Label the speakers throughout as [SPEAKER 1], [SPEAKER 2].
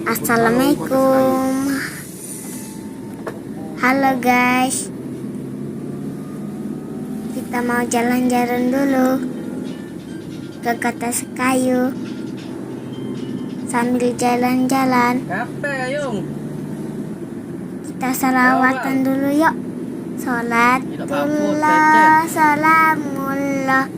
[SPEAKER 1] Assalamualaikum. Halo guys. Kita mau jalan-jalan dulu ke Kota Sekayu. Sambil jalan-jalan kita salawatan dulu yuk. Sholatullah salamullah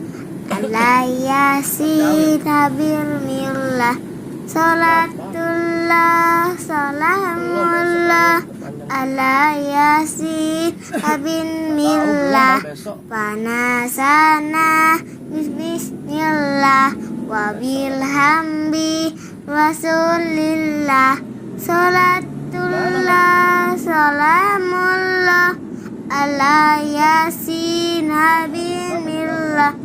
[SPEAKER 1] ala yasin habibillah. Sholatullah salamullah ala yasin habibillah. Panasana bismillah wabilhamdi rasulillah. Sholatullah salamullah ala yasin habibillah.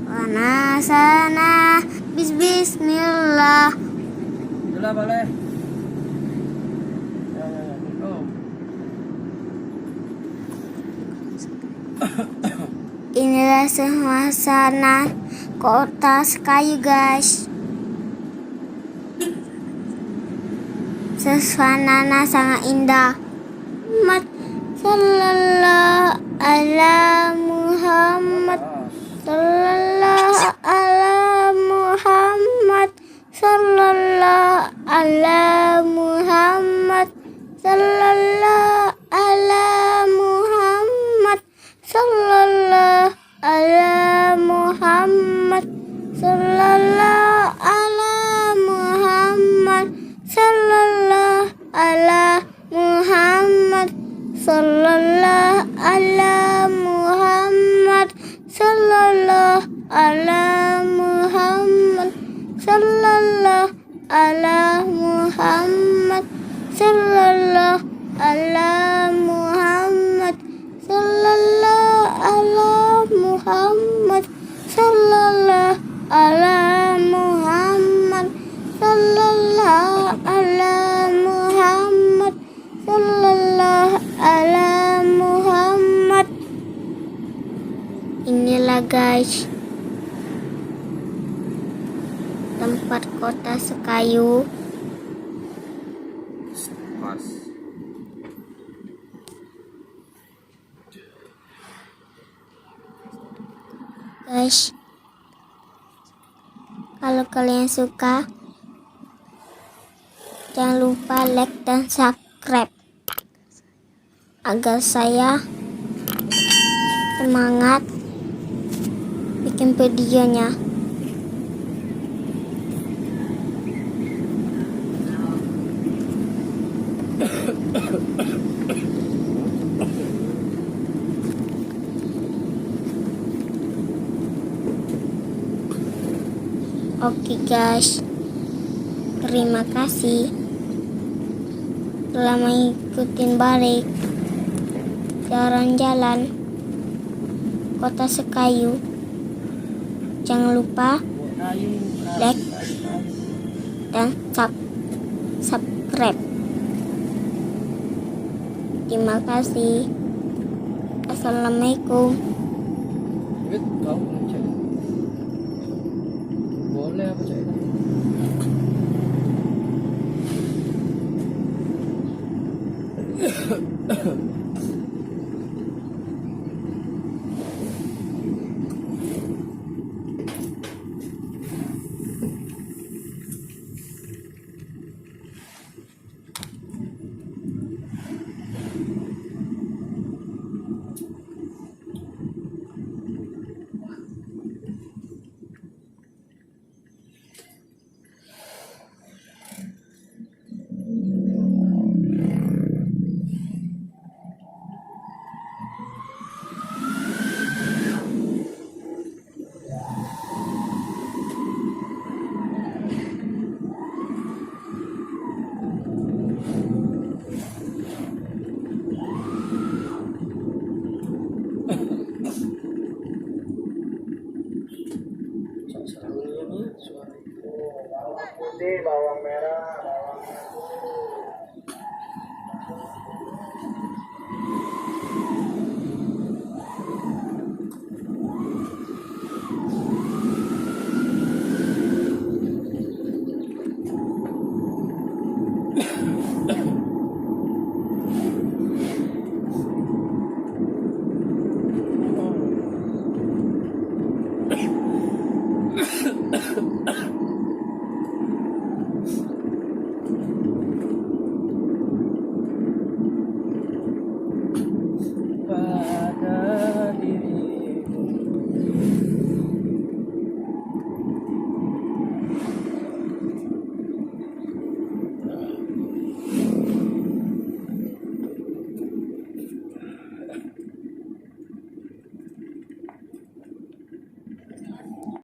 [SPEAKER 1] Panasana bismillah.
[SPEAKER 2] Boleh.
[SPEAKER 1] Inilah suasana Kota Sekayu guys. Suasananya sangat indah. Muhammad sallallahu ala Muhammad sallallahu ala Muhammad sallallahu ala Muhammad sallallahu ala Muhammad sallallahu ala Muhammad sallallahu ala Muhammad sallallahu ala Muhammad sallallahu ala Muhammad sallallahu ala Muhammad sallallahu ala Muhammad sallallahu ala Muhammad sallallahu ala Muhammad sallallahu ala Muhammad sallallahu ala Muhammad sallallahu ala Muhammad. Inilah guys tempat Kota Sekayu. Guys, kalau kalian suka jangan lupa like dan subscribe agar saya semangat bikin videonya. Oke guys, terima kasih telah mengikuti balik jalan-jalan Kota Sekayu. Jangan lupa like dan subscribe. Terima kasih. Assalamualaikum.
[SPEAKER 2] Boleh apa cak? Bawang putih, bawang merah.